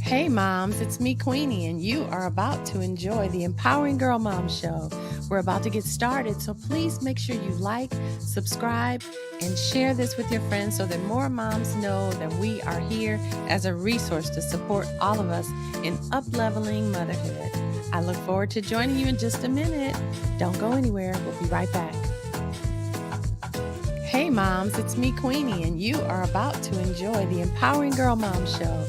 Hey moms, it's me, Queenie, and you are about to enjoy the Empowering Girl Mom Show. We're about to get started, so please make sure you like, subscribe, and share this with your friends so that more moms know that we are here as a resource to support all of us in up-leveling motherhood. I look forward to joining you in just a minute. Don't go anywhere. We'll be right back. Hey moms, it's me, Queenie, and you are about to enjoy the Empowering Girl Mom Show.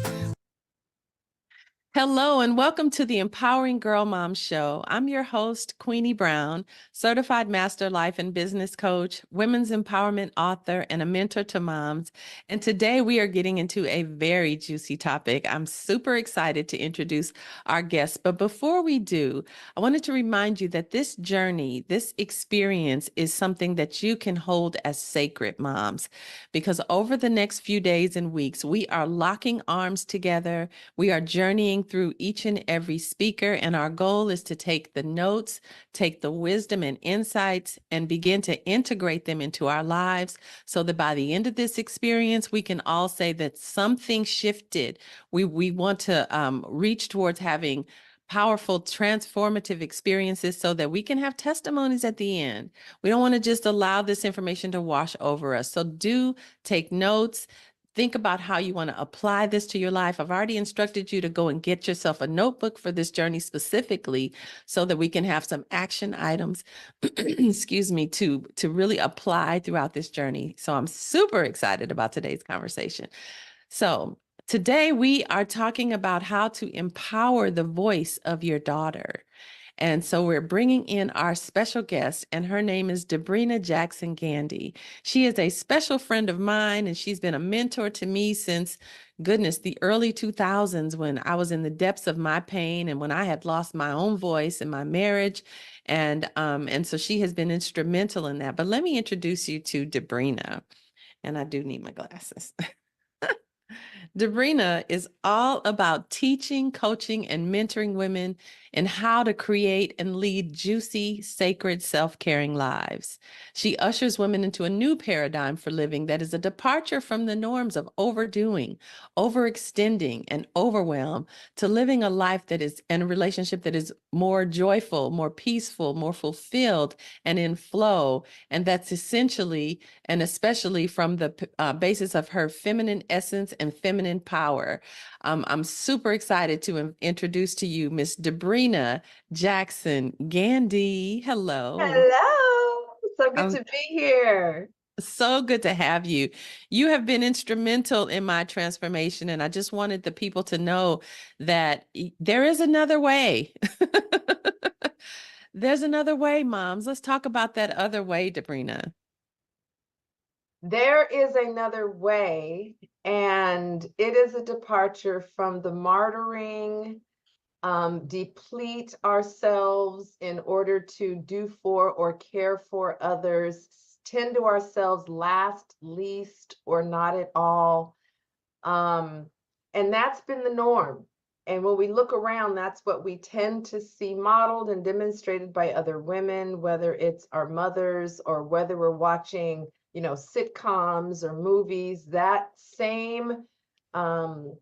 Hello, and welcome to the Empowering Girl Mom Show. I'm your host, Queenie Brown, certified master life and business coach, women's empowerment author, and a mentor to moms. And today we are getting into a very juicy topic. I'm super excited to introduce our guest. But before we do, I wanted to remind you that this journey, this experience is something that you can hold as sacred, moms, because over the next few days and weeks, we are locking arms together. We are journeying through each and every speaker, and our goal is to take the notes, take the wisdom and insights, and begin to integrate them into our lives so that by the end of this experience, we can all say that something shifted. We want to reach towards having powerful, transformative experiences so that we can have testimonies at the end. We don't want to just allow this information to wash over us. So do take notes. Think about how you want to apply this to your life. I've already instructed you to go and get yourself a notebook for this journey specifically so that we can have some action items, excuse me, to really apply throughout this journey. So I'm super excited about today's conversation. So today we are talking about how to empower the voice of your daughter. And so we're bringing in our special guest, and her name is Debrena Jackson Gandy. She is a special friend of mine, and she's been a mentor to me since, goodness, the early 2000s when I was in the depths of my pain and when I had lost my own voice in my marriage. And so she has been instrumental in that. But let me introduce you to Debrena. And I do need my glasses. Debrena is all about teaching, coaching, and mentoring women in how to create and lead juicy, sacred, self-caring lives. She ushers women into a new paradigm for living that is a departure from the norms of overdoing, overextending, and overwhelm to living a life that is and a relationship that is more joyful, more peaceful, more fulfilled, and in flow. And that's essentially and especially from the basis of her feminine essence and feminine power. I'm super excited to introduce to you Miss Debrena Jackson Gandy. Hello. Hello. So good I'm to be here. so good to have you. You have been instrumental in my transformation, and I just wanted the people to know that there is another way. There's another way, moms. Let's talk about that other way, Debrena. There is another way, and it is a departure from the martyring, deplete ourselves in order to do for or care for others, tend to ourselves last, least, or not at all. Um, and that's been the norm. And when we look around, that's what we tend to see modeled and demonstrated by other women, whether it's our mothers or whether we're watching, sitcoms or movies. That same um,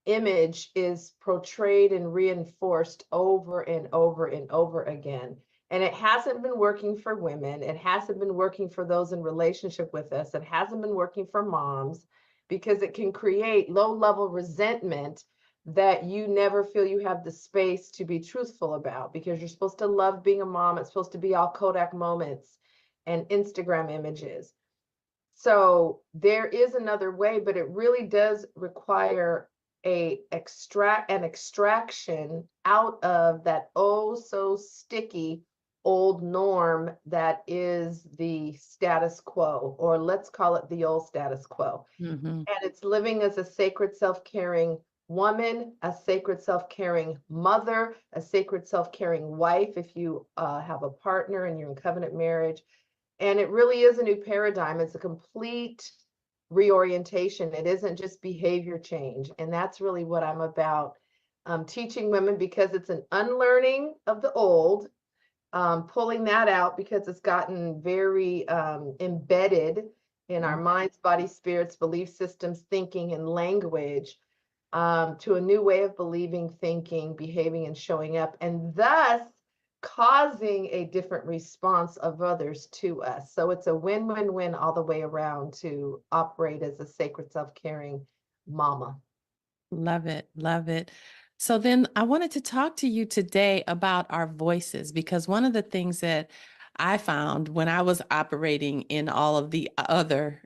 image is portrayed and reinforced over and over and over again. And it hasn't been working for women. It hasn't been working for those in relationship with us. It hasn't been working for moms because it can create low-level resentment that you never feel you have the space to be truthful about because you're supposed to love being a mom. It's supposed to be all Kodak moments and Instagram images. So there is another way, but it really does require an extraction out of that oh so sticky old norm that is the status quo, or let's call it the old status quo. Mm-hmm. And it's living as a sacred self-caring woman, a sacred self-caring mother, a sacred self-caring wife if you have a partner and you're in covenant marriage. And it really is a new paradigm. It's a complete reorientation. It isn't just behavior change. And that's really what I'm about, teaching women, because it's an unlearning of the old, pulling that out because it's gotten very embedded in our minds, body, spirits, belief systems, thinking, and language. to a new way of believing, thinking, behaving, and showing up, and thus causing a different response of others to us. So it's a win-win-win all the way around to operate as a sacred self-caring mama. Love it. Love it. So then I wanted to talk to you today about our voices, because one of the things that I found when I was operating in all of the other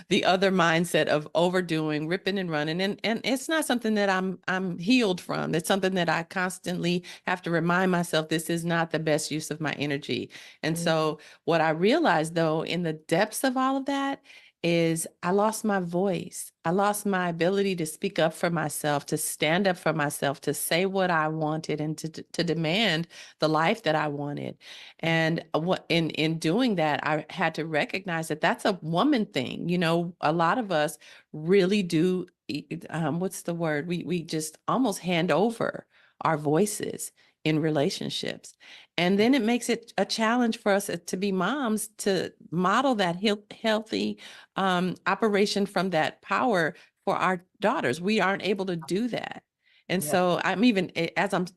the other mindset of overdoing, ripping and running, and it's not something that I'm healed from. It's something that I constantly have to remind myself this is not the best use of my energy. And so what I realized, though, in the depths of all of that, is I lost my voice. I lost my ability to speak up for myself, to stand up for myself, to say what I wanted, and to demand the life that I wanted. And what in doing that, I had to recognize that that's a woman thing. You know, a lot of us really do. What's the word? We just almost hand over our voices in relationships. And then it makes it a challenge for us to be moms to model that healthy operation from that power for our daughters. We aren't able to do that. And Yep. so I'm even, as I'm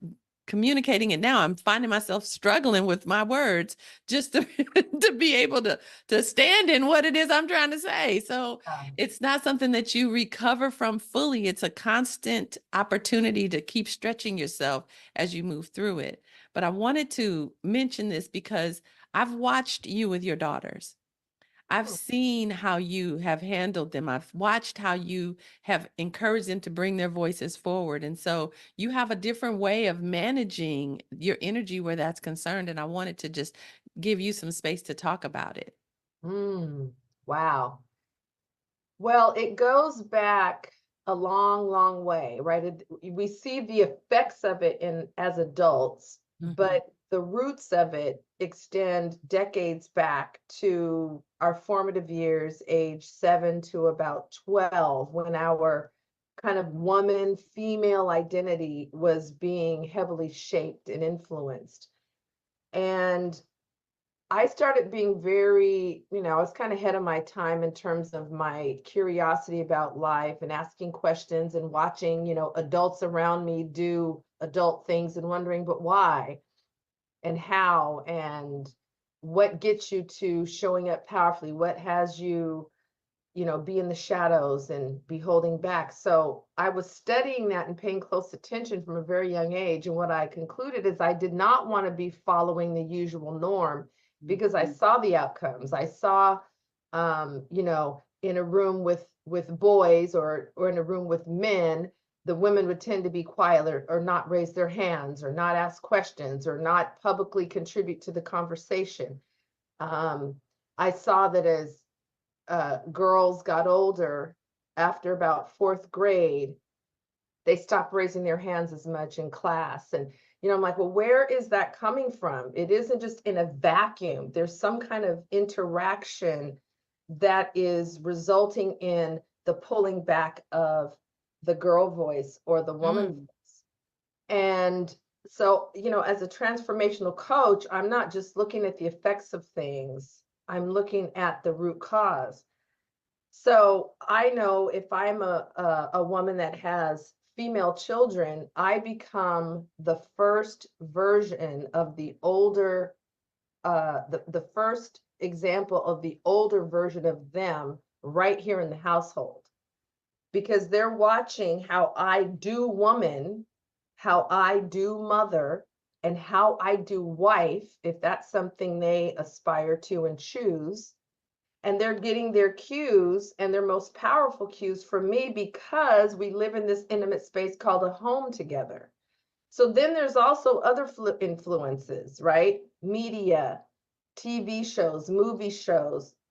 communicating it now, I'm finding myself struggling with my words just to, to be able to stand in what it is I'm trying to say. So it's not something that you recover from fully. It's a constant opportunity to keep stretching yourself as you move through it. But I wanted to mention this because I've watched you with your daughters. I've seen how you have handled them. I've watched how you have encouraged them to bring their voices forward. And so you have a different way of managing your energy where that's concerned. And I wanted to just give you some space to talk about it. Wow. Well, it goes back a long, long way, right? We see the effects of it as adults, but the roots of it extend decades back to our formative years, age 7 to about 12, when our kind of woman, female identity was being heavily shaped and influenced. And I started being very, I was kind of ahead of my time in terms of my curiosity about life and asking questions and watching, adults around me do adult things and wondering, but why and how and what gets you to showing up powerfully? What has you, be in the shadows and be holding back? So I was studying that and paying close attention from a very young age. And what I concluded is I did not want to be following the usual norm, because I saw the outcomes. I saw, in a room with boys or in a room with men, the women would tend to be quiet or not raise their hands or not ask questions or not publicly contribute to the conversation. I saw that as girls got older, after about fourth grade, they stopped raising their hands as much in class. And I'm like, well, where is that coming from? It isn't just in a vacuum. There's some kind of interaction that is resulting in the pulling back of the girl voice or the woman voice. And so, as a transformational coach, I'm not just looking at the effects of things, I'm looking at the root cause. So I know if I'm a woman that has female children, I become the first version of the older, the first example of the older version of them right here in the household, because they're watching how I do woman, how I do mother, and how I do wife, if that's something they aspire to and choose. And they're getting their cues and their most powerful cues from me, because we live in this intimate space called a home together. So then there's also other influences, right? Media, TV shows, movies,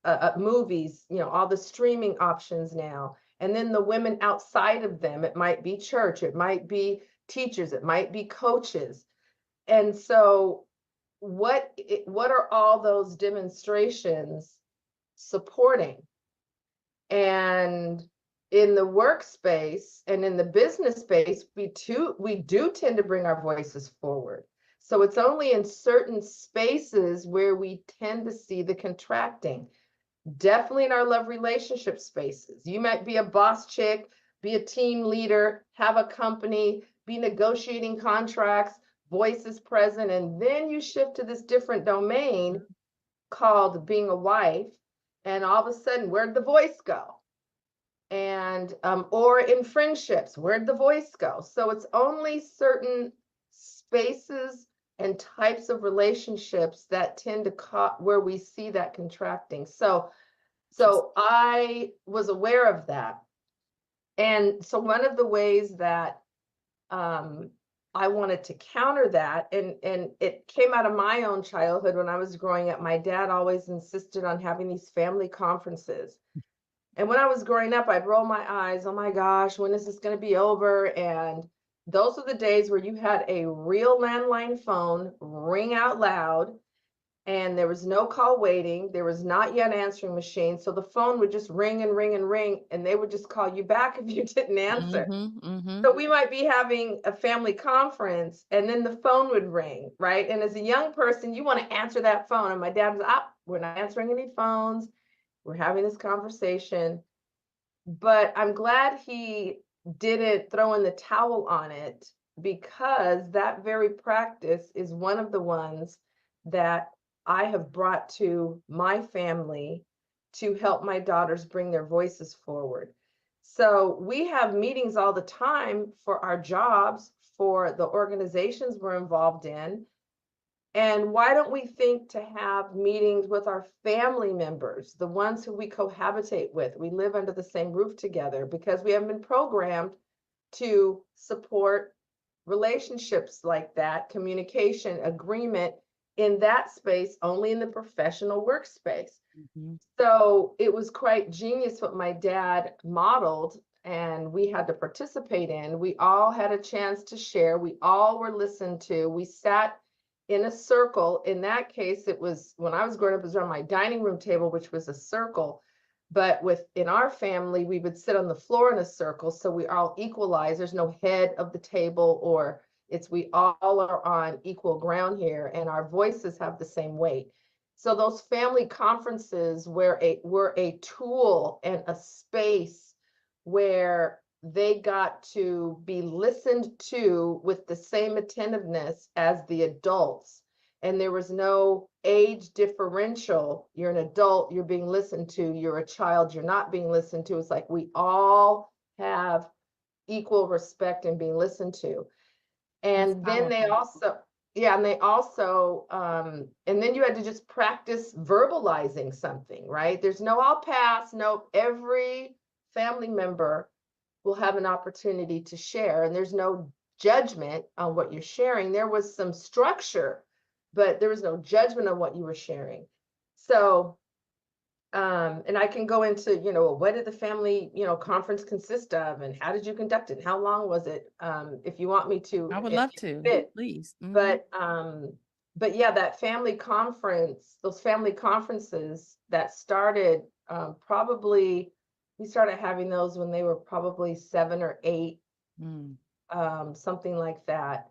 all the streaming options now. And then the women outside of them, it might be church, it might be teachers, it might be coaches. And so what are all those demonstrations supporting? And in the workspace and in the business space, we do tend to bring our voices forward. So it's only in certain spaces where we tend to see the contracting. Definitely in our love relationship spaces. You might be a boss chick be a team leader, have a company, be negotiating contracts, voice is present, and then you shift to this different domain called being a wife, and all of a sudden, where'd the voice go? And or in friendships, where'd the voice go? So it's only certain spaces and types of relationships that tend to where we see that contracting. So I was aware of that. And so one of the ways that I wanted to counter that, and it came out of my own childhood when I was growing up. My dad always insisted on having these family conferences. And when I was growing up, I'd roll my eyes, oh my gosh, when is this going to be over? And those are the days where you had a real landline phone ring out loud, and there was no call waiting. There was not yet answering machine. So the phone would just ring and ring and ring, and they would just call you back if you didn't answer. So we might be having a family conference, and then the phone would ring, right? And as a young person, you want to answer that phone. And my dad was, we're not answering any phones. We're having this conversation. But I'm glad he didn't throw in the towel on it, because that very practice is one of the ones that I have brought to my family to help my daughters bring their voices forward. So we have meetings all the time for our jobs, for the organizations we're involved in. And why don't we think to have meetings with our family members, the ones who we cohabitate with? We live under the same roof together because we have been programmed to support relationships like that, communication, agreement in that space, only in the professional workspace. So it was quite genius what my dad modeled, and we had to participate in. We all had a chance to share. We all were listened to. We sat in a circle. In that case, it was, when I was growing up, it was around my dining room table, which was a circle. But in our family, we would sit on the floor in a circle. So we all equalize. There's no head of the table, or we all are on equal ground here, and our voices have the same weight. So those family conferences were a tool and a space where they got to be listened to with the same attentiveness as the adults. And there was no age differential. You're an adult, you're being listened to. You're a child, you're not being listened to. It's like we all have equal respect and being listened to. And then they also, and then you had to just practice verbalizing something, right? There's no I'll pass. No, every family member will have an opportunity to share, and there's no judgment on what you're sharing. There was some structure, but there was no judgment on what you were sharing. So, and I can go into, what did the family, conference consist of, and how did you conduct it? How long was it? If you want me to, I would love to, please. But yeah, that family conference, those family conferences that started, we started having those when they were probably 7 or 8, something like that.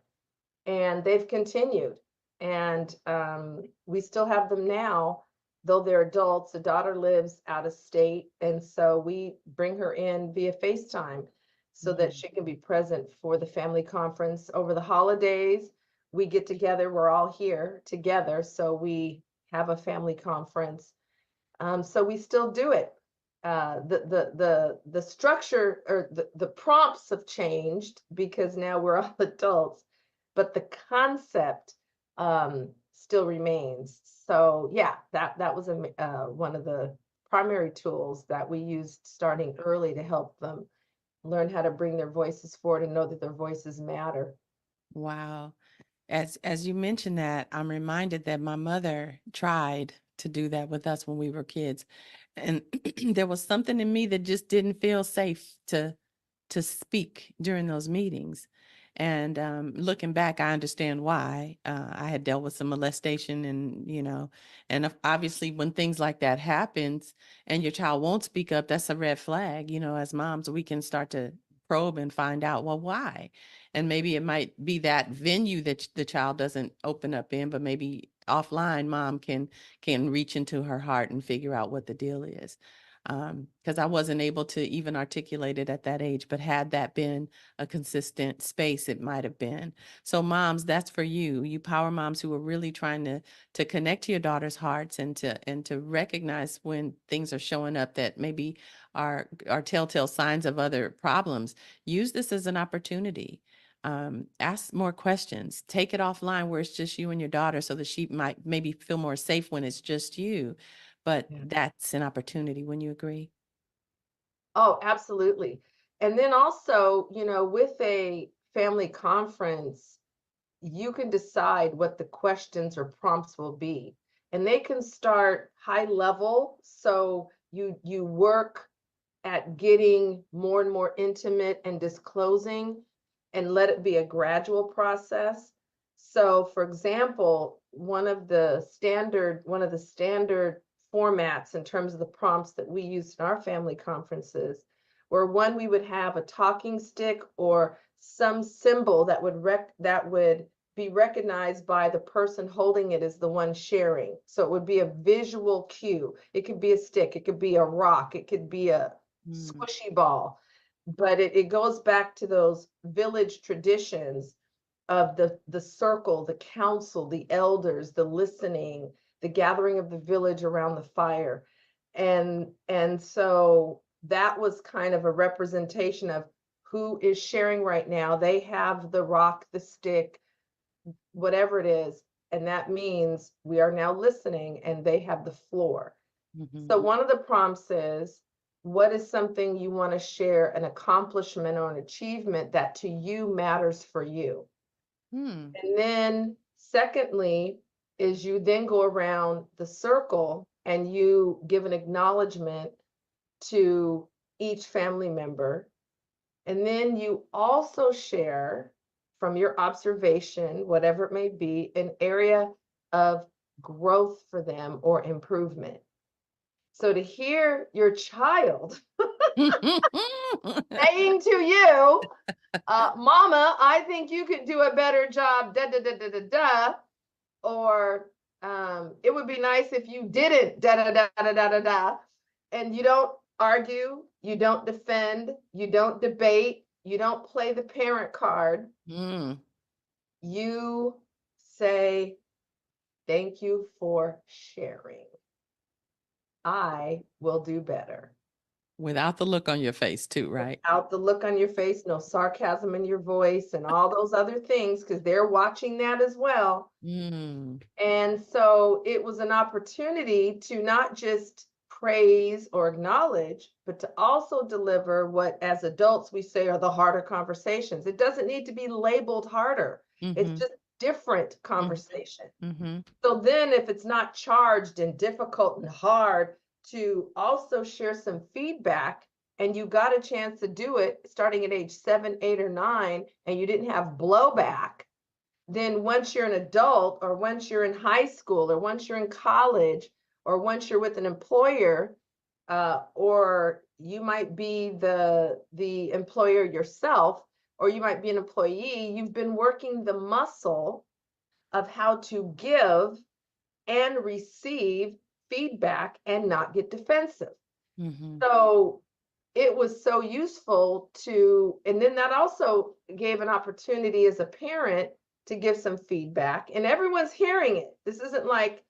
And they've continued. And we still have them now, though they're adults. The daughter lives out of state. And so we bring her in via FaceTime so that she can be present for the family conference. Over the holidays, we get together. We're all here together. So we have a family conference. So we still do it. The structure, or the prompts have changed because now we're all adults, but the concept still remains. So yeah, that was one of the primary tools that we used starting early to help them learn how to bring their voices forward and know that their voices matter. Wow. As you mentioned that, I'm reminded that my mother tried to do that with us when we were kids. And there was something in me that just didn't feel safe to speak during those meetings. And looking back, I understand why. I had dealt with some molestation, and obviously when things like that happens and your child won't speak up, that's a red flag. As moms, we can start to probe and find out, well, why? And maybe it might be that venue that the child doesn't open up in, but maybe offline mom can reach into her heart and figure out what the deal is. because I wasn't able to even articulate it at that age. But had that been a consistent space, it might have been. So moms, that's for you, you power moms who are really trying to connect to your daughter's hearts and to recognize when things are showing up that maybe are telltale signs of other problems. Use this as an opportunity. Ask more questions, take it offline where it's just you and your daughter so that she might maybe feel more safe when it's just you. But Yeah. that's an opportunity. Wouldn't you agree? Oh, absolutely. And then also, with a family conference, you can decide what the questions or prompts will be. And they can start high level. So you work at getting more and more intimate and disclosing and let it be a gradual process. So for example, one of the standard formats in terms of the prompts that we used in our family conferences were one we would have a talking stick or some symbol that would be recognized by the person holding it as the one sharing. So it would be a visual cue. It could be a stick, it could be a rock, it could be a Mm. squishy ball. But it goes back to those village traditions of the circle, the council, the elders, the listening, the gathering of the village around the fire. And so that was kind of a representation of who is sharing right now. They have the rock, the stick, whatever it is, and that means we are now listening and they have the floor. Mhm. So one of the prompts is, what is something you want to share, an accomplishment or an achievement that to you matters for you? Hmm. And then secondly, is you then go around the circle and you give an acknowledgement to each family member. And then you also share from your observation, whatever it may be, an area of growth for them or improvement. So to hear your child saying to you, Mama, I think you could do a better job, da da da da da da, or it would be nice if you didn't, da da da da da da da, and you don't argue, you don't defend, you don't debate, you don't play the parent card. Mm. You say, thank you for sharing. I will do better. Without the look on your face too, right? Without the look on your face, no sarcasm in your voice, and all those other things, because they're watching that as well. Mm. And so it was an opportunity to not just praise or acknowledge, but to also deliver what, as adults, we say are the harder conversations. It doesn't need to be labeled harder, it's Mhm. just different Mm. conversation. Mhm. So then, if it's not charged and difficult and hard, to also share some feedback, and you got a chance to do it starting at age 7, 8, or 9, and you didn't have blowback, then once you're an adult, or once you're in high school, or once you're in college, or once you're with an employer, or you might be the employer yourself, or you might be an employee, you've been working the muscle of how to give and receive feedback and not get defensive. Mhm. So it was so useful to, and then that also gave an opportunity as a parent to give some feedback, and everyone's hearing it. This isn't like,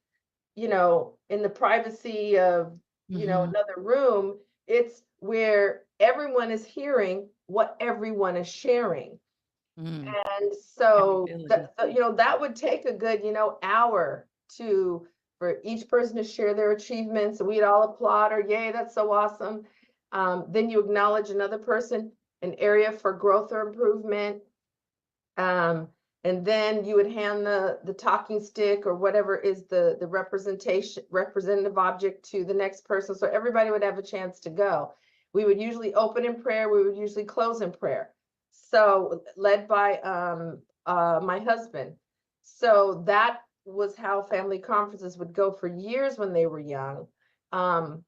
in the privacy of, Mhm. another room. It's where everyone is hearing what everyone is sharing. Mm. And so Accountability. that would take a good, hour to for each person to share their achievements, and we'd all applaud or yay, that's so awesome. Then you acknowledge another person, an area for growth or improvement. Um, and then you would hand the talking stick or whatever is the representative object to the next person. So everybody would have a chance to go. We would usually open in prayer, we would usually close in prayer. So led by my husband. So that was how family conferences would go for years when they were young. Um,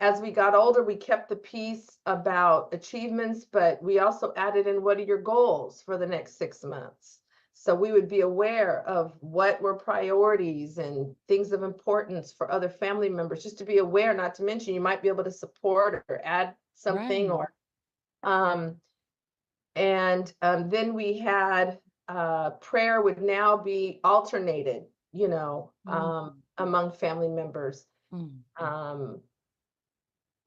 as we got older, we kept the piece about achievements, but we also added in, what are your goals for the next 6 months? So we would be aware of what were priorities and things of importance for other family members, just to be aware, not to mention you might be able to support or add something Right. or then we had prayer would now be alternated, Mm, among family members. mm, Um,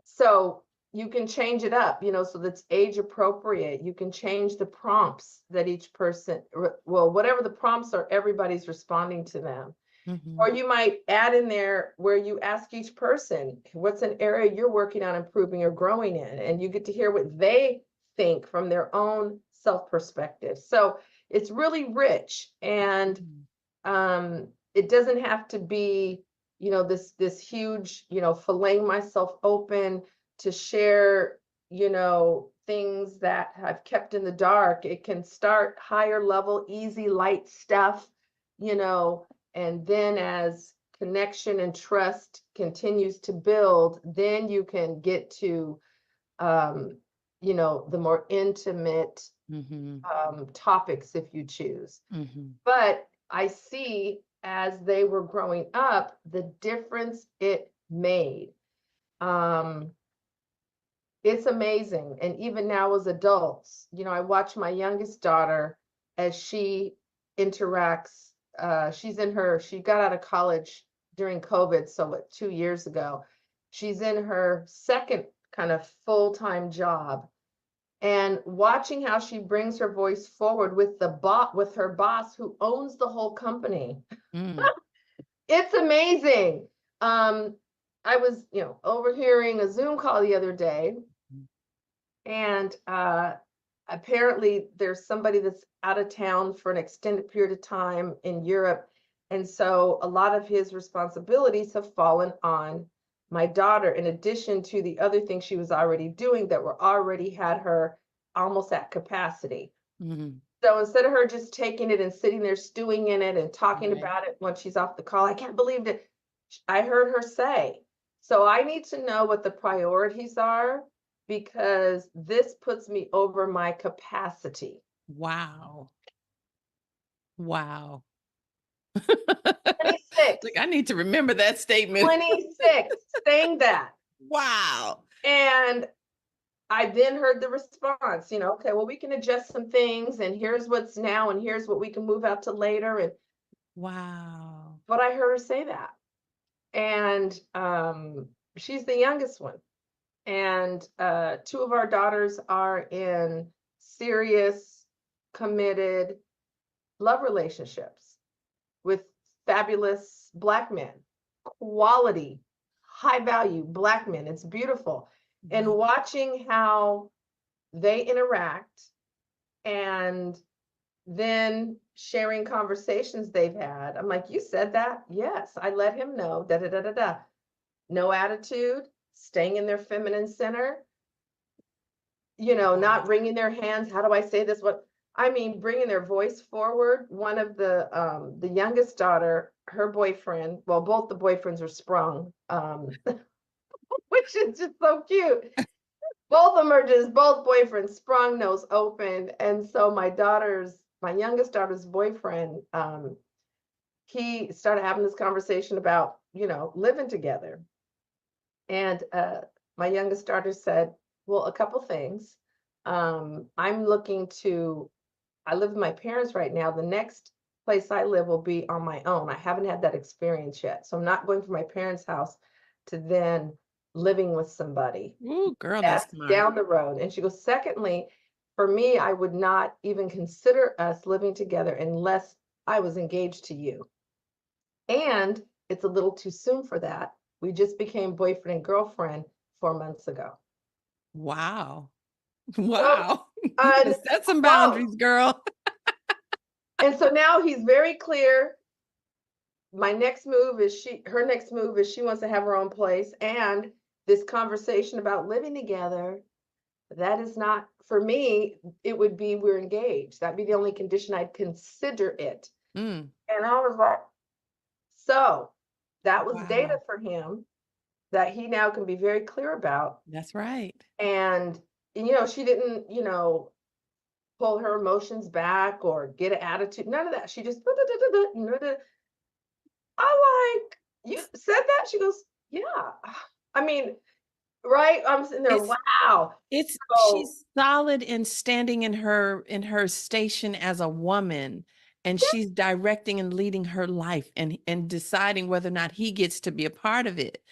so you can change it up, so that's age appropriate. You can change the prompts that each person, well, whatever the prompts are, everybody's responding to them. mhm, Or you might add in there where you ask each person, what's an area you're working on improving or growing in? And you get to hear what they think from their own self perspective. So it's really rich, and mm, it doesn't have to be, this huge, filleting myself open to share, things that I've kept in the dark. It can start higher level, easy, light stuff, you know, and then as connection and trust continues to build, then you can get to, um, the more intimate mhm, topics if you choose. mhm, But I see as they were growing up, the difference it made. Um, it's amazing. And even now as adults, I watch my youngest daughter as she interacts. She got out of college during COVID, so 2 years ago. She's in her second kind of full-time job. And watching how she brings her voice forward with with her boss who owns the whole company. mm, It's amazing. Um, I was, overhearing a Zoom call the other day, and apparently there's somebody that's out of town for an extended period of time in Europe. And so a lot of his responsibilities have fallen on my daughter, in addition to the other things she was already doing that were already had her almost at capacity. mhm. So instead of her just taking it and sitting there stewing in it and talking Right. about it when she's off the call, I can't believe that I heard her say. So I need to know what the priorities are, because this puts me over my capacity. Wow. Wow. 26, Like, I need to remember that statement. 26, saying that. Wow. And I then heard the response, okay, well, we can adjust some things, and here's what's now, and here's what we can move out to later. And Wow. but I heard her say that. And she's the youngest one. And two of our daughters are in serious, committed love relationships with fabulous Black men, quality, high value Black men. It's beautiful. And Wow. watching how they interact, and then sharing conversations they've had. I'm like, you said that? Yes, I let him know, da da da da da. No attitude, staying in their feminine center, not Wow. wringing their hands. How do I say this? What I mean, bringing their voice forward. One of the youngest daughter, her boyfriend, well, both the boyfriends are sprung, which is just so cute. Both of them are just both boyfriends sprung, nose open. And so my youngest daughter's boyfriend, he started having this conversation about, living together. And my youngest daughter said, well, a couple things. I'm looking to, I live with my parents right now. The next place I live will be on my own. I haven't had that experience yet. So I'm not going from my parents' house to then living with somebody. Ooh, girl, that's That's smart. down the road. And she goes, secondly, for me, I would not even consider us living together unless I was engaged to you. And it's a little too soon for that. We just became boyfriend and girlfriend 4 months ago. Wow. So Wow. You better set some unquote. boundaries, girl. And so now he's very clear. Her next move is she wants to have her own place. And this conversation about living together, that is not, for me, it would be we're engaged. That'd be the only condition I'd consider it. Mm, And I was like, so that was data wow. for him that he now can be very clear about. That's right. And she didn't, pull her emotions back or get an attitude. None of that. She just, I like, you said that? She goes, yeah. I mean, right? I'm sitting there, It's wow. it's So, she's solid in standing in her station as a woman, and yeah, she's directing and leading her life and deciding whether or not he gets to be a part of it.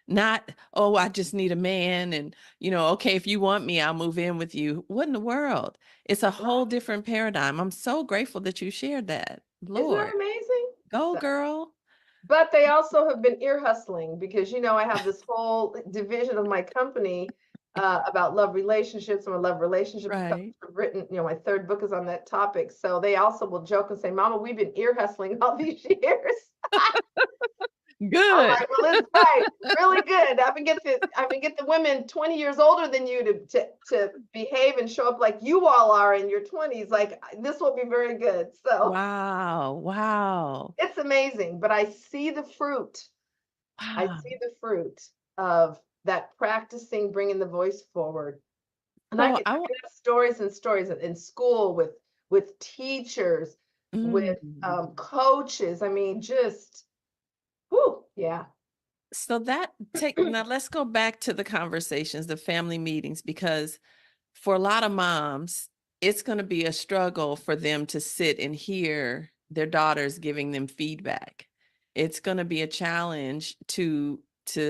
Not, oh, I just need a man and, okay, if you want me, I'll move in with you. What in the world? It's a whole right. different paradigm. I'm so grateful that you shared that. Isn't that Lord, amazing? go So, girl. but they also have been ear hustling because, I have this whole division of my company about love relationships. I'm a love relationships coach. Right. I've written, my third book is on that topic. So they also will joke and say, Mama, we've been ear hustling all these years. I'm Good. like, well, it's right, really good. I can get the women 20 years older than you to behave and show up like you all are in your 20s. Like this will be very good. So Wow. Wow. it's amazing. But I see the fruit. I Wow. see the fruit of that practicing bringing the voice forward. And So I can have stories and stories in school with teachers, with mm. coaches. I mean, just whoo, yeah. So that take now let's go back to the conversations, the family meetings, because for a lot of moms, it's going to be a struggle for them to sit and hear their daughters giving them feedback. It's going to be a challenge to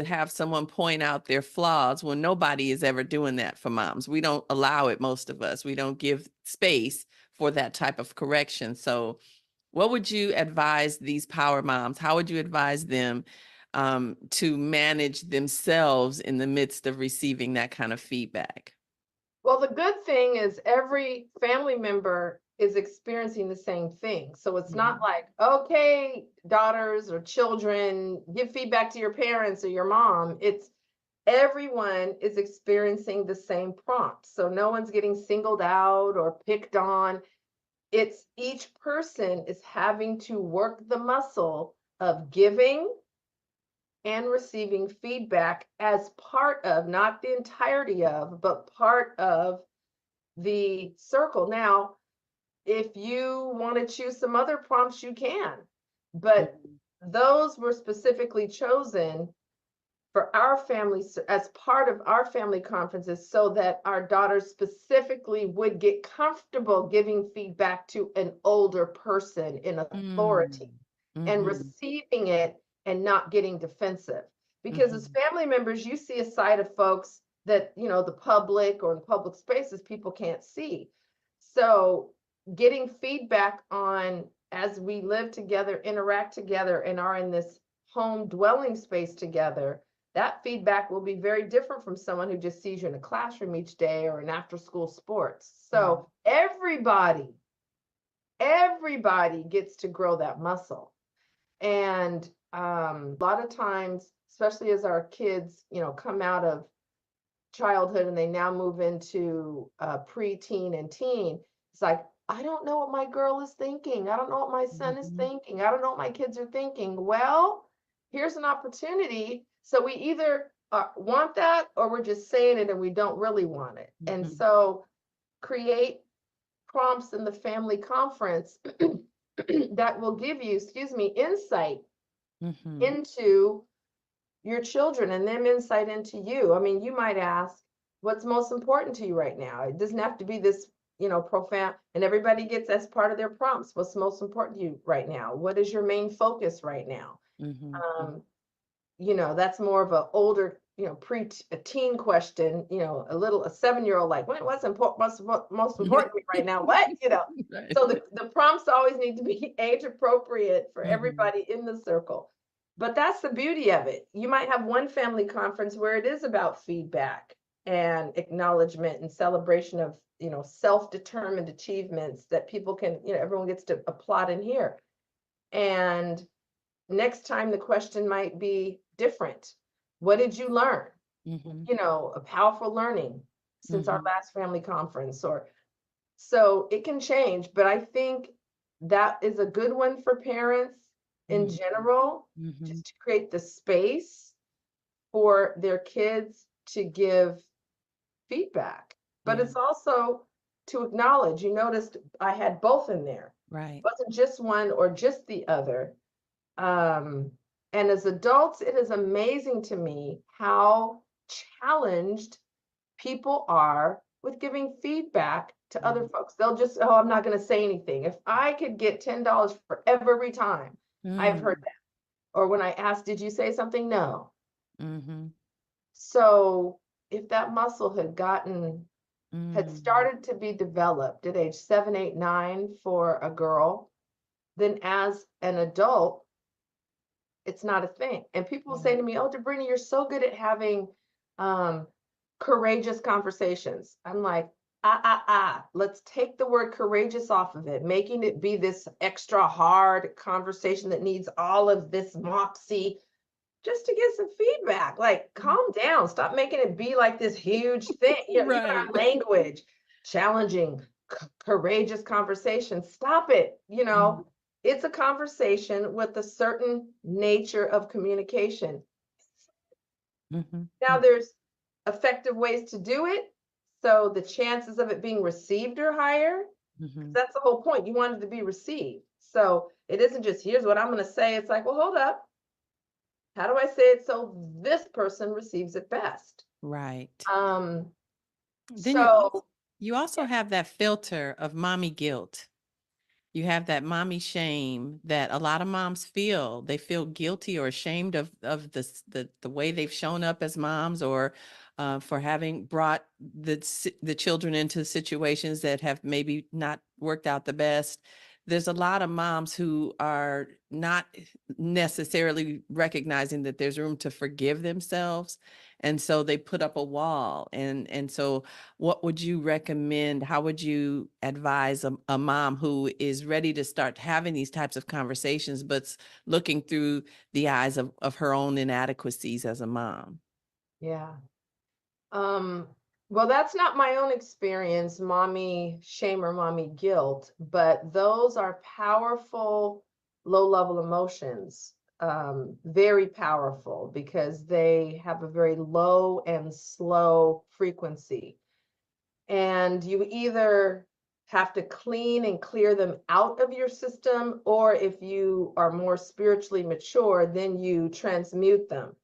have someone point out their flaws when nobody is ever doing that for moms. We don't allow it, most of us. We don't give space for that type of correction. So what would you advise these power moms? How would you advise them to manage themselves in the midst of receiving that kind of feedback? Well, the good thing is every family member is experiencing the same thing. So it's not Mhm. like, okay, daughters or children, give feedback to your parents or your mom. It's everyone is experiencing the same prompt. So no one's getting singled out or picked on. It's each person is having to work the muscle of giving and receiving feedback as part of, not the entirety of, but part of the circle. Now, if you want to choose some other prompts, you can, but Mhm. those were specifically chosen for our families as part of our family conferences so that our daughters specifically would get comfortable giving feedback to an older person in Mm. authority and Mhm. receiving it and not getting defensive. Because as Mhm. family members, you see a side of folks that, the public or in public spaces, people can't see. So getting feedback on as we live together, interact together, and are in this home dwelling space together, that feedback will be very different from someone who just sees you in a classroom each day or in after school sports. Mhm. So everybody gets to grow that muscle. And a lot of times, especially as our kids, come out of childhood and they now move into preteen and teen, it's like, I don't know what my girl is thinking. I don't know what my son is Mhm. thinking. I don't know what my kids are thinking. Well, here's an opportunity. So we either want that or we're just saying it and we don't really want it. And Mhm. so create prompts in the family conference that will give you, insight Mhm. into your children and them insight into you. I mean, you might ask, what's most important to you right now? It doesn't have to be this, profound, and everybody gets as part of their prompts. What's most important to you right now? What is your main focus right now? Mhm. Um, that's more of a older, a teen question, a 7-year-old, like, what's important, most important to me right now? What, Right. so the prompts always need to be age appropriate for Mhm. everybody in the circle. But that's the beauty of it. You might have one family conference where it is about feedback and acknowledgement and celebration of, self-determined achievements that people can, everyone gets to applaud and hear. And next time the question might be different. What did you learn? Mhm. A powerful learning since our Mhm. last family conference, or so it can change, but I think that is a good one for parents in Mhm. general, Mhm. just to create the space for their kids to give feedback. But Yeah. it's also to acknowledge. You noticed I had both in there. Right. It wasn't just one or just the other. And as adults, it is amazing to me how challenged people are with giving feedback to other folks. They'll just, oh, I'm not going to say anything. If I could get $10 for every time I've heard Mm. that, or when I asked, did you say something? No. Mm-hmm. So if that muscle had Mm. started to be developed at age 7, 8, 9 for a girl, then as an adult, it's not a thing. And people will say Yeah. to me, oh, Debrena, you're so good at having um, courageous conversations. I'm like, let's take the word courageous off of it, making it be this extra hard conversation that needs all of this moxie just to get some feedback. Like, calm down. Stop making it be like this huge thing. You know, even Right. our language, challenging, courageous conversation. Stop it. You Mm. know, it's a conversation with a certain nature of communication. Mm-hmm. Now, there's effective ways to do it. So the chances of it being received are higher. Mm-hmm. That's the whole point. You want it to be received. So it isn't just, here's what I'm going to say. It's like, well, hold up. How do I say it so this person receives it best? Right. Um, Then so you also yeah, have that filter of mommy guilt. You have that mommy shame that a lot of moms feel. They feel guilty or ashamed of the way they've shown up as moms, or for having brought the children into situations that have maybe not worked out the best. There's a lot of moms who are not necessarily recognizing that there's room to forgive themselves, and so they put up a wall. And so what would you recommend? How would you advise a mom who is ready to start having these types of conversations, but's looking through the eyes of her own inadequacies as a mom? yeah. Um, well, that's not my own experience, mommy shame or mommy guilt, but those are powerful low-level emotions. Very powerful because they have a very low and slow frequency. And you either have to clean and clear them out of your system, or if you are more spiritually mature, then you transmute them.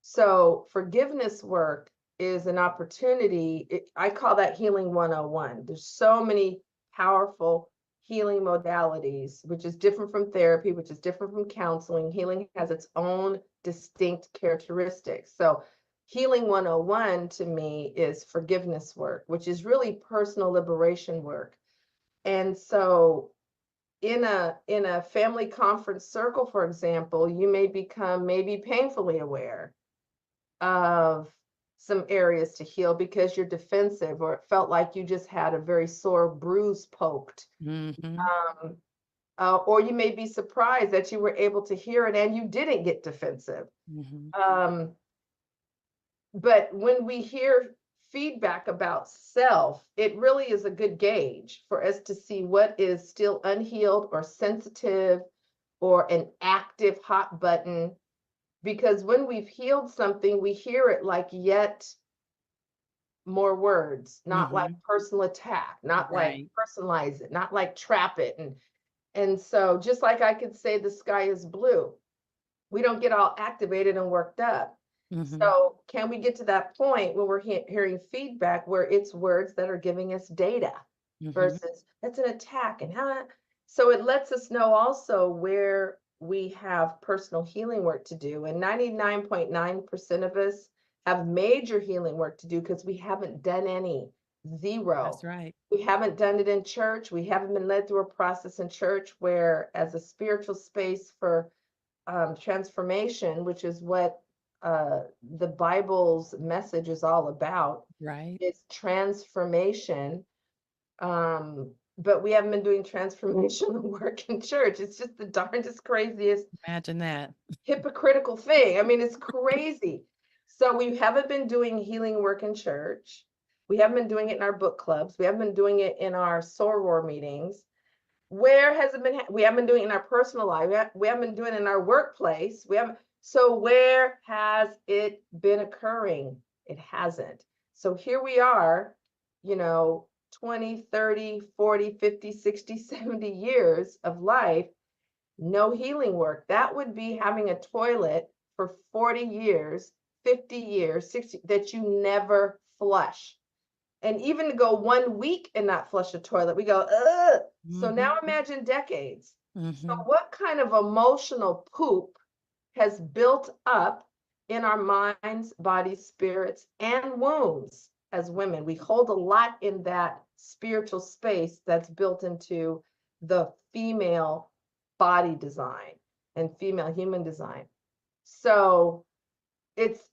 So forgiveness work is an opportunity. I call that healing 101. There's so many powerful healing modalities, which is different from therapy, which is different from counseling. Healing has its own distinct characteristics. So healing 101 to me is forgiveness work, which is really personal liberation work. And so in a family conference circle, for example, you may become maybe painfully aware of some areas to heal because you're defensive, or it felt like you just had a very sore bruise poked. Mm-hmm. Um, or you may be surprised that you were able to hear it and you didn't get defensive. Mm-hmm. Um, but when we hear feedback about self, it really is a good gauge for us to see what is still unhealed or sensitive or an active hot button. Because when we've healed something, we hear it like yet more words, not like Mm-hmm. personal attack, not like Right. personalize it, not like trap it. And so just like I could say the sky is blue, we don't get all activated and worked up. Mm-hmm. So can we get to that point when we're hearing feedback where it's words that are giving us data Mm-hmm. versus that's an attack and how, so it lets us know also where we have personal healing work to do. And 99.9% of us have major healing work to do because we haven't done any. Zero. That's right. We haven't done it in church. We haven't been led through a process in church where, as a spiritual space for transformation, which is what the Bible's message is all about, Right. is transformation. But we haven't been doing transformational work in church. It's just the darndest, craziest, Imagine that. hypocritical thing. I mean, it's crazy. So we haven't been doing healing work in church. We haven't been doing it in our book clubs. We haven't been doing it in our soror meetings. Where has it been? We haven't been doing it in our personal life. We haven't been doing it in our workplace. We haven't. So where has it been occurring? It hasn't. So here we are, you know, 20, 30, 40, 50, 60, 70 years of life, no healing work. That would be having a toilet for 40 years, 50 years, 60, that you never flush. And even to go 1 week and not flush a toilet, we go, ugh. So now imagine decades. So what kind of emotional poop has built up in our minds, bodies, spirits, and wounds as women? We hold a lot in that spiritual space that's built into the female body design and female human design. So it's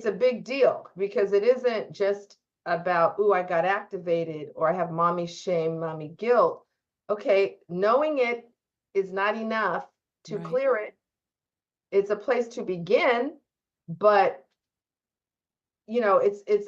a big deal, because it isn't just about, ooh, I got activated, or I have mommy shame, mommy guilt. Okay, knowing it is not enough to clear it. It's a place to begin, but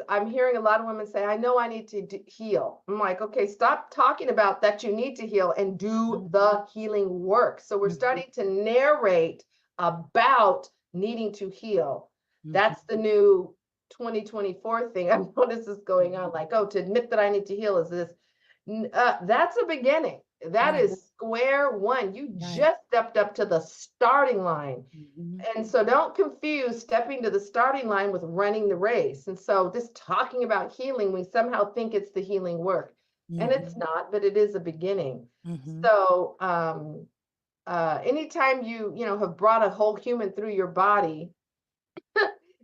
I'm hearing a lot of women say, I know I need to heal. I'm like, okay, stop talking about that you need to heal and do the healing work. So we're starting to narrate about needing to heal. That's the new 2024 thing I've noticed is going on. Like, oh, to admit that I need to heal is this. That's a beginning. That is square one. You just stepped up to the starting line. And so don't confuse stepping to the starting line with running the race. And so just talking about healing, we somehow think it's the healing work. And it's not, but it is a beginning. So anytime you have brought a whole human through your body,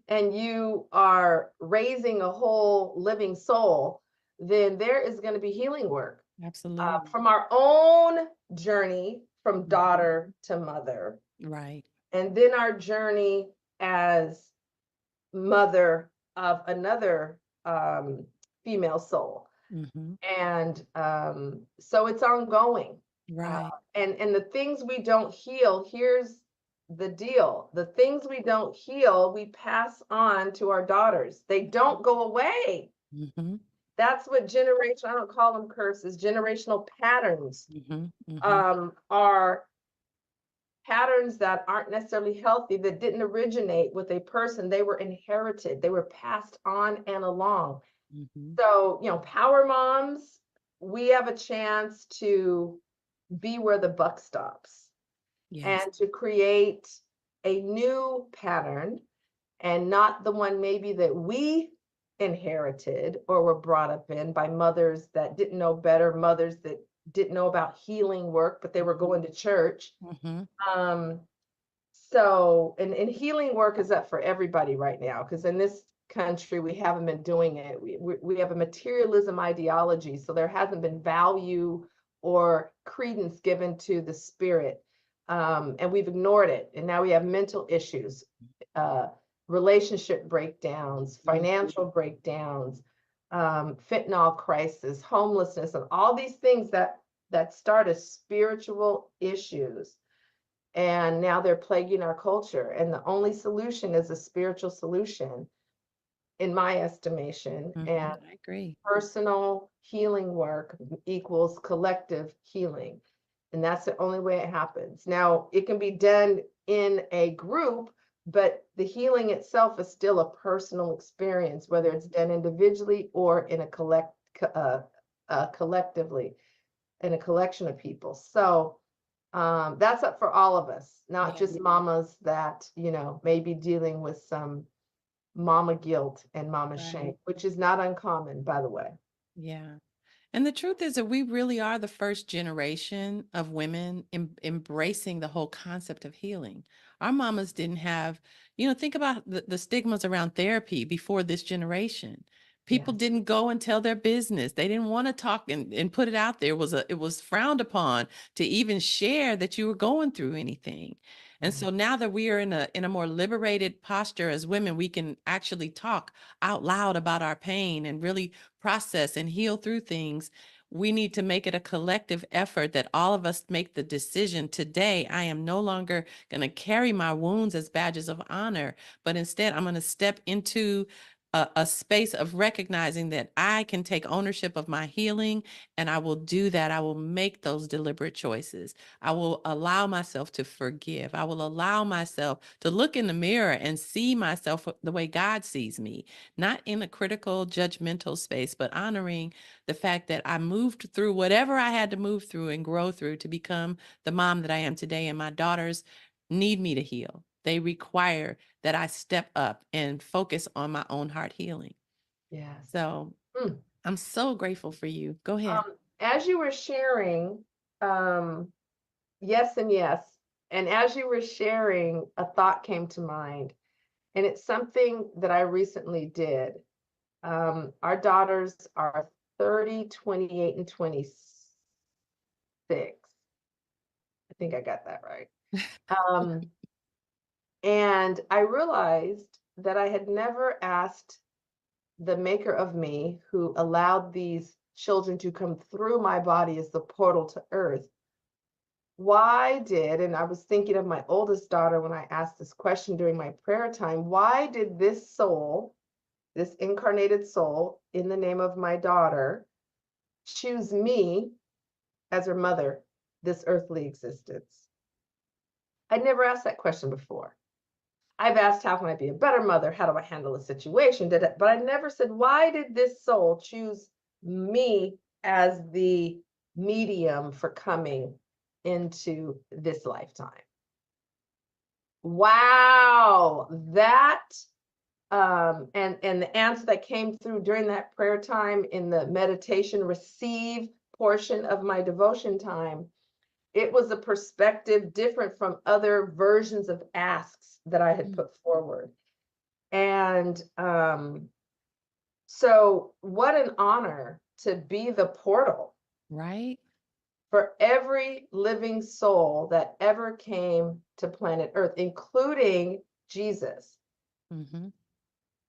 and you are raising a whole living soul, then there is going to be healing work. Absolutely. From our own journey from daughter to mother. Right. And then our journey as mother of another female soul. And so it's ongoing. Right. And the things we don't heal, here's the deal. The things we don't heal, we pass on to our daughters. They don't go away. That's what generation, I don't call them curses, generational patterns are patterns that aren't necessarily healthy, that didn't originate with a person. They were inherited. They were passed on and along. So, power moms, we have a chance to be where the buck stops. And to create a new pattern, and not the one maybe that we inherited or were brought up in by mothers that didn't know better, mothers that didn't know about healing work, but they were going to church. So, and healing work is up for everybody right now, because in this country, we haven't been doing it. We have a materialism ideology, so there hasn't been value or credence given to the spirit. And we've ignored it. And now we have mental issues, relationship breakdowns, financial breakdowns, fentanyl crisis, homelessness, and all these things that start as spiritual issues. And now they're plaguing our culture. And the only solution is a spiritual solution, in my estimation. And I agree. Personal healing work equals collective healing. And that's the only way it happens. Now, it can be done in a group, but the healing itself is still a personal experience, whether it's done individually or in a collectively, in a collection of people. So that's up for all of us, not just mamas that, may be dealing with some mama guilt and mama shame, which is not uncommon, by the way. Yeah. And the truth is that we really are the first generation of women embracing the whole concept of healing. Our mamas didn't have, think about the stigmas around therapy before this generation. People didn't go and tell their business. They didn't want to talk and put it out there. It was frowned upon to even share that you were going through anything. And so now that we are in a more liberated posture as women, we can actually talk out loud about our pain and really process and heal through things. We need to make it a collective effort that all of us make the decision today. I am no longer going to carry my wounds as badges of honor, but instead I'm going to step into a space of recognizing that I can take ownership of my healing, and I will do that. I will make those deliberate choices. I will allow myself to forgive. I will allow myself to look in the mirror and see myself the way God sees me, not in a critical, judgmental space, but honoring the fact that I moved through whatever I had to move through and grow through to become the mom that I am today. And my daughters need me to heal. They require that I step up and focus on my own heart healing. Yes. So Mm. I'm so grateful for you. Go ahead. As you were sharing, yes and yes. And as you were sharing, a thought came to mind, and it's something that I recently did. Our daughters are 30, 28, and 26. I think I got that right. Um, and I realized that I had never asked the maker of me, who allowed these children to come through my body as the portal to earth, and I was thinking of my oldest daughter when I asked this question during my prayer time, why did this soul, this incarnated soul, in the name of my daughter, choose me as her mother, this earthly existence? I'd never asked that question before. I've asked, how can I be a better mother? How do I handle a situation? But I never said, why did this soul choose me as the medium for coming into this lifetime? Wow, that and the answer that came through during that prayer time in the meditation receive portion of my devotion time, it was a perspective different from other versions of asks that I had Mm. put forward. And so what an honor to be the portal Right? for every living soul that ever came to planet Earth, including Jesus. Mm-hmm.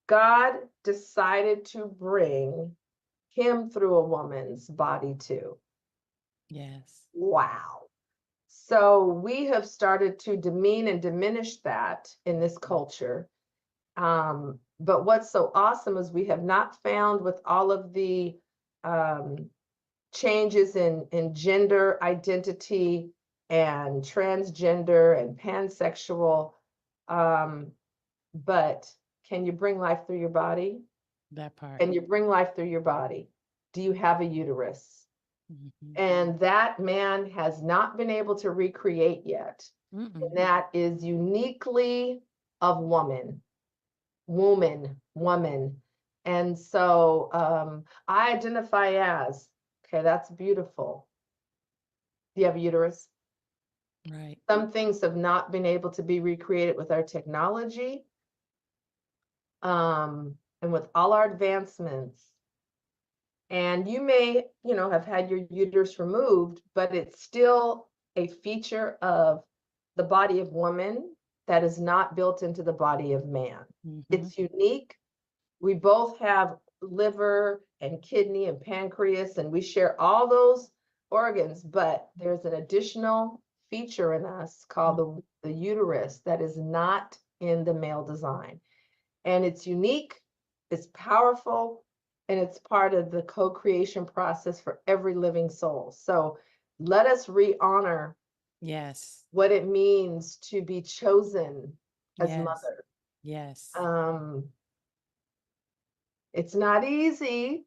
God decided to bring him through a woman's body too. Yes. Wow. So we have started to demean and diminish that in this culture. But what's so awesome is we have not found, with all of the changes in gender identity and transgender and pansexual, but can you bring life through your body? That part. Can you bring life through your body? Do you have a uterus? Mm-hmm. And that man has not been able to recreate yet. Mm-mm. And that is uniquely of woman. And so I identify as, okay, that's beautiful. Do you have a uterus? Right. Some things have not been able to be recreated with our technology, and with all our advancements. And you may, have had your uterus removed, but it's still a feature of the body of woman that is not built into the body of man. Mm-hmm. It's unique. We both have liver and kidney and pancreas, and we share all those organs, but there's an additional feature in us called the uterus that is not in the male design. And it's unique, it's powerful, and it's part of the co-creation process for every living soul. So let us re-honor Yes. what it means to be chosen as Yes. mother. Yes. Um, it's not easy.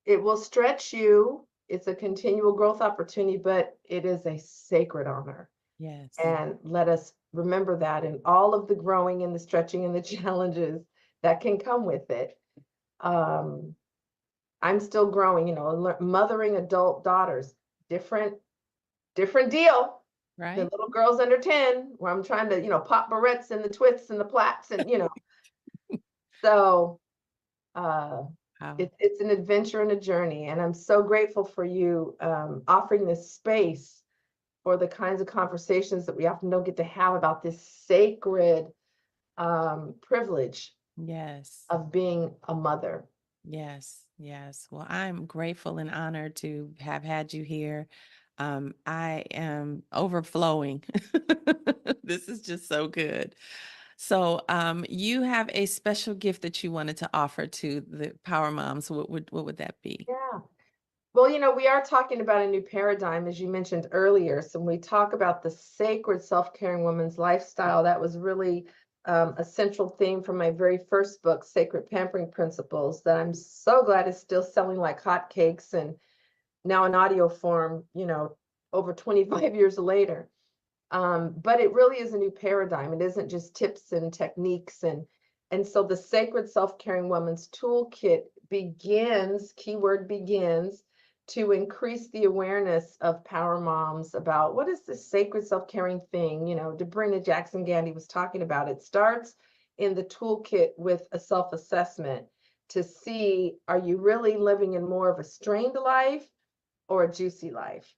It will stretch you. It's a continual growth opportunity, but it is a sacred honor. Yes. And let us remember that in all of the growing and the stretching and the challenges that can come with it. Um, I'm still growing, mothering adult daughters, different deal than Right. little girls under 10, where I'm trying to, pop barrettes and the twists and the plaits and. So uh, Wow. it's an adventure and a journey. And I'm so grateful for you offering this space for the kinds of conversations that we often don't get to have about this sacred privilege Yes. of being a mother. Yes, yes. Well, I'm grateful and honored to have had you here. I am overflowing. This is just so good. So you have a special gift that you wanted to offer to the Power Moms. What would that be? Yeah. Well, we are talking about a new paradigm, as you mentioned earlier. So when we talk about the sacred self-caring woman's lifestyle, that was really a central theme from my very first book, Sacred Pampering Principles, that I'm so glad is still selling like hotcakes and now in audio form, over 25 years later. But it really is a new paradigm. It isn't just tips and techniques, and so the Sacred Self-Caring Woman's Toolkit begins, keyword begins, to increase the awareness of power moms about what is this sacred self-caring thing. Debrena Jackson Gandy was talking about. It starts in the toolkit with a self-assessment to see, are you really living in more of a strained life or a juicy life?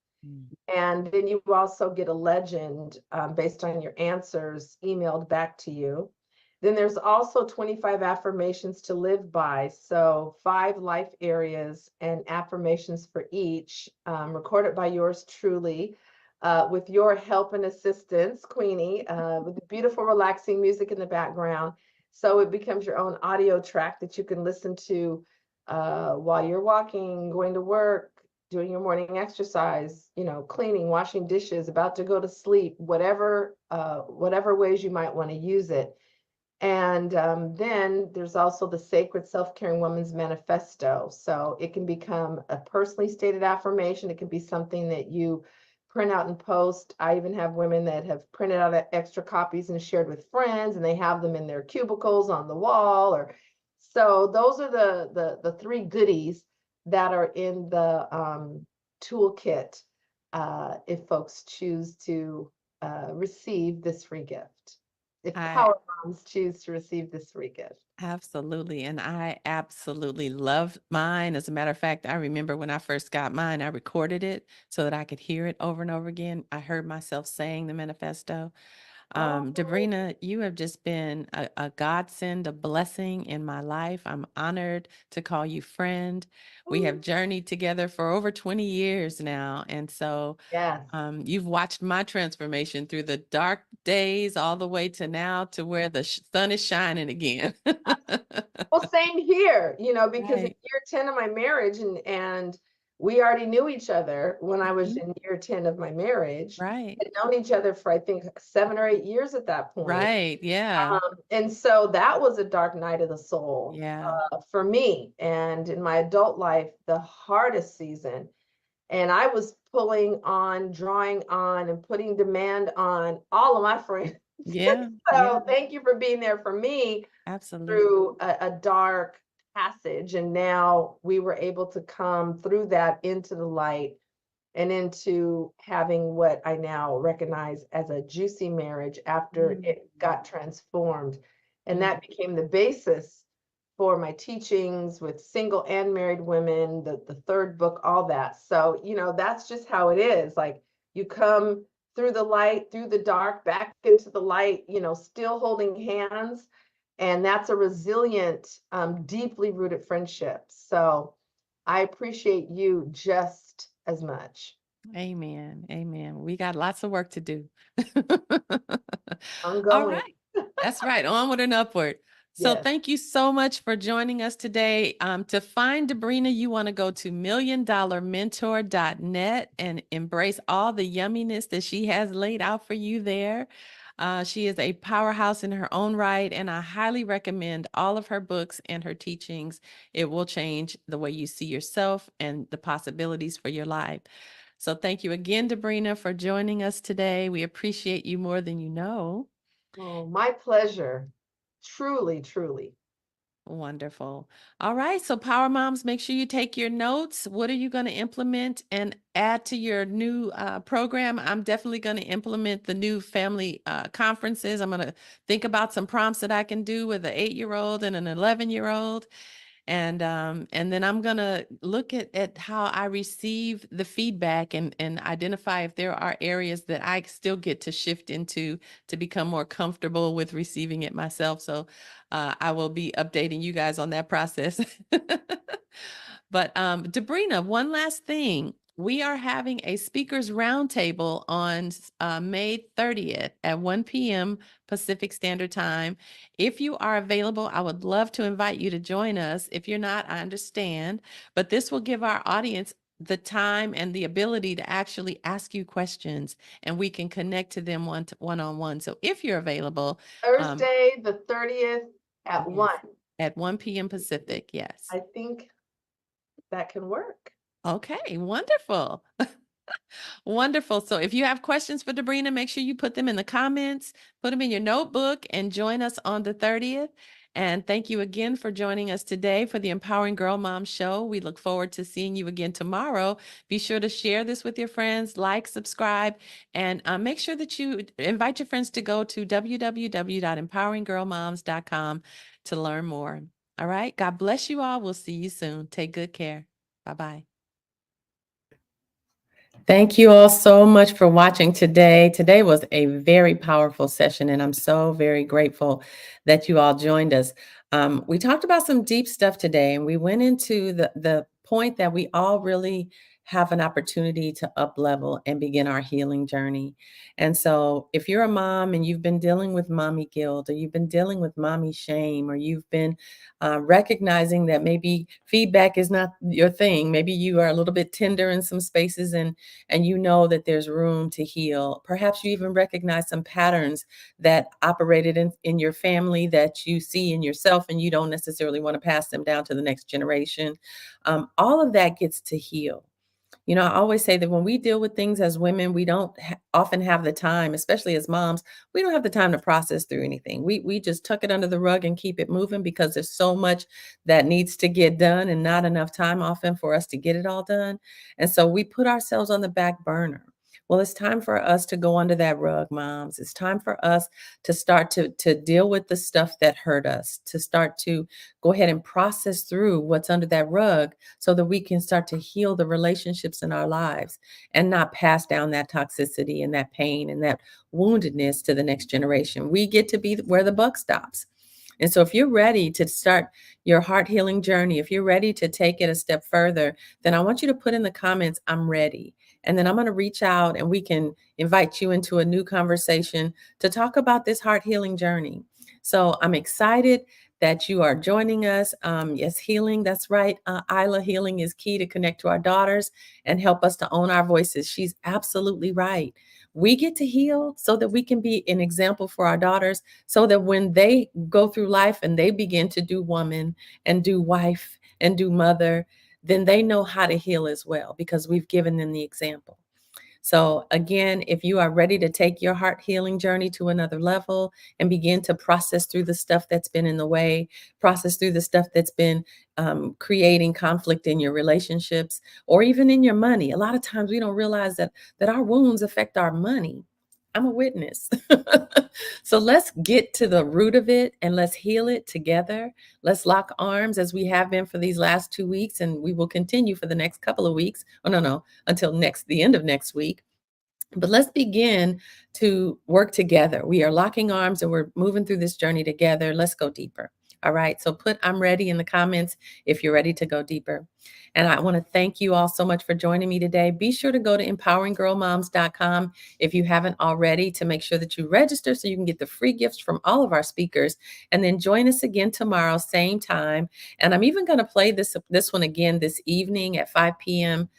And then you also get a legend based on your answers emailed back to you. Then there's also 25 affirmations to live by. So 5 life areas and affirmations for each, recorded by yours truly, with your help and assistance, Queenie, with the beautiful, relaxing music in the background. So it becomes your own audio track that you can listen to while you're walking, going to work, doing your morning exercise, cleaning, washing dishes, about to go to sleep, whatever ways you might want to use it. And then there's also the Sacred Self-Caring Woman's Manifesto. So it can become a personally stated affirmation. It can be something that you print out and post. I even have women that have printed out extra copies and shared with friends, and they have them in their cubicles on the wall. Or so those are the 3 goodies that are in the toolkit if folks choose to receive this free gift. If I power moms choose to receive this free gift. Absolutely. And I absolutely love mine. As a matter of fact, I remember when I first got mine, I recorded it so that I could hear it over and over again. I heard myself saying the manifesto. Oh, Debrena, you have just been a godsend, a blessing in my life. I'm honored to call you friend. We have journeyed together for over 20 years now. And so yes. you've watched my transformation through the dark days all the way to now to where the sun is shining again. Well, same here, because in Right, year 10 of my marriage, and we already knew each other when I was mhm, in year 10 of my marriage. right, Had known each other for, I think, 7 or 8 years at that point. right, yeah, And so that was a dark night of the soul yeah, for me. And in my adult life, the hardest season. And I was pulling on, drawing on, and putting demand on all of my friends. yeah, yeah, So thank you for being there for me absolutely. through a dark passage. And now we were able to come through that into the light and into having what I now recognize as a juicy marriage after Mm, it got transformed. And mm. that became the basis for my teachings with single and married women, the 3rd book, all that. So, that's just how it is. Like, you come through the light, through the dark, back into the light, still holding hands. And that's a resilient, deeply rooted friendship. So I appreciate you just as much. Amen. Amen. We got lots of work to do. All Ongoing. right. That's right. Onward and upward. So Yes. thank you so much for joining us today. To find Debrena, you want to go to milliondollarmentor.net and embrace all the yumminess that she has laid out for you there. She is a powerhouse in her own right, and I highly recommend all of her books and her teachings. It will change the way you see yourself and the possibilities for your life. So thank you again, Debrena, for joining us today. We appreciate you more than you know. Oh, my pleasure. Truly, truly. Wonderful. All right. So, Power Moms, make sure you take your notes. What are you going to implement and add to your new program? I'm definitely going to implement the new family conferences. I'm going to think about some prompts that I can do with an 8-year-old and an 11-year-old. And then I'm gonna look at how I receive the feedback and identify if there are areas that I still get to shift into to become more comfortable with receiving it myself. So I will be updating you guys on that process. But Debrena, one last thing. we are having a speakers roundtable on May 30th at 1 p.m. Pacific Standard Time. If you are available, I would love to invite you to join us. If you're not, I understand, but this will give our audience the time and the ability to actually ask you questions, and we can connect to them one-on-one. So if you're available, Thursday, the 30th at yes, 1. at 1 p.m. Pacific, yes. I think that can work. Okay, wonderful. Wonderful. So if you have questions for Debrena, make sure you put them in the comments, put them in your notebook, and join us on the 30th. And thank you again for joining us today for the Empowering Girl Mom Show. We look forward to seeing you again tomorrow. Be sure to share this with your friends, like, subscribe, and make sure that you invite your friends to go to www.empoweringgirlmoms.com to learn more. All right. God bless you all. We'll see you soon. Take good care. Bye-bye. Thank you all so much for watching today. Today was a very powerful session, and I'm so very grateful that you all joined us. We talked about some deep stuff today, and we went into the point that we all really have an opportunity to up level and begin our healing journey. And so if you're a mom and you've been dealing with mommy guilt, or you've been dealing with mommy shame, or you've been recognizing that maybe feedback is not your thing, maybe you are a little bit tender in some spaces, and you know that there's room to heal. Perhaps you even recognize some patterns that operated in your family that you see in yourself, and you don't necessarily want to pass them down to the next generation. All of that gets to heal. You know, I always say that when we deal with things as women, we don't often have the time, especially as moms, we don't have the time to process through anything. We just tuck it under the rug and keep it moving because there's so much that needs to get done and not enough time often for us to get it all done. And so we put ourselves on the back burner. Well, it's time for us to go under that rug, moms. It's time for us to start to deal with the stuff that hurt us, to start to go ahead and process through what's under that rug so that we can start to heal the relationships in our lives and not pass down that toxicity and that pain and that woundedness to the next generation. We get to be where the buck stops. And so if you're ready to start your heart healing journey, if you're ready to take it a step further, then I want you to put in the comments, I'm ready. And then I'm going to reach out and we can invite you into a new conversation to talk about this heart healing journey. So I'm excited that you are joining us. Yes, healing, that's right. Isla, healing is key to connect to our daughters and help us to own our voices. She's absolutely right. We get to heal so that we can be an example for our daughters, so that when they go through life and they begin to do woman and do wife and do mother, then they know how to heal as well because we've given them the example. So again, if you are ready to take your heart healing journey to another level and begin to process through the stuff that's been in the way, process through the stuff that's been creating conflict in your relationships or even in your money. A lot of times we don't realize that our wounds affect our money. I'm a witness. So let's get to the root of it and let's heal it together. Let's lock arms as we have been for these last 2 weeks, and we will continue for the next couple of weeks. Oh, no, until the end of next week. But let's begin to work together. We are locking arms and we're moving through this journey together. Let's go deeper. All right. So put I'm ready in the comments if you're ready to go deeper. And I want to thank you all so much for joining me today. Be sure to go to empoweringgirlmoms.com if you haven't already to make sure that you register so you can get the free gifts from all of our speakers. And then join us again tomorrow, same time. And I'm even going to play this one again this evening at 5 p.m.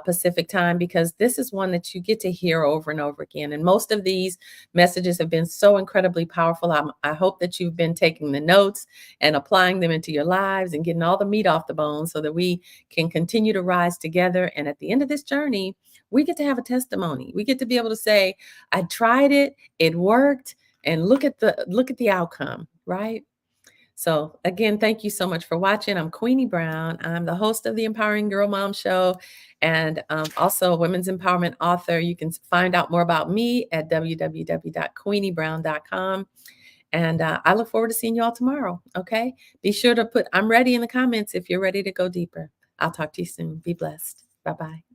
Pacific time, because this is one that you get to hear over and over again. And most of these messages have been so incredibly powerful. I hope that you've been taking the notes and applying them into your lives and getting all the meat off the bone so that we can continue to rise together. And at the end of this journey, we get to have a testimony. We get to be able to say, I tried it, it worked, and look at the outcome, right? So again, thank you so much for watching. I'm Queenie Brown. I'm the host of the Empowering Girl Mom Show and also a women's empowerment author. You can find out more about me at www.queeniebrown.com. And I look forward to seeing you all tomorrow. Okay. Be sure to put I'm ready in the comments if you're ready to go deeper. I'll talk to you soon. Be blessed. Bye-bye.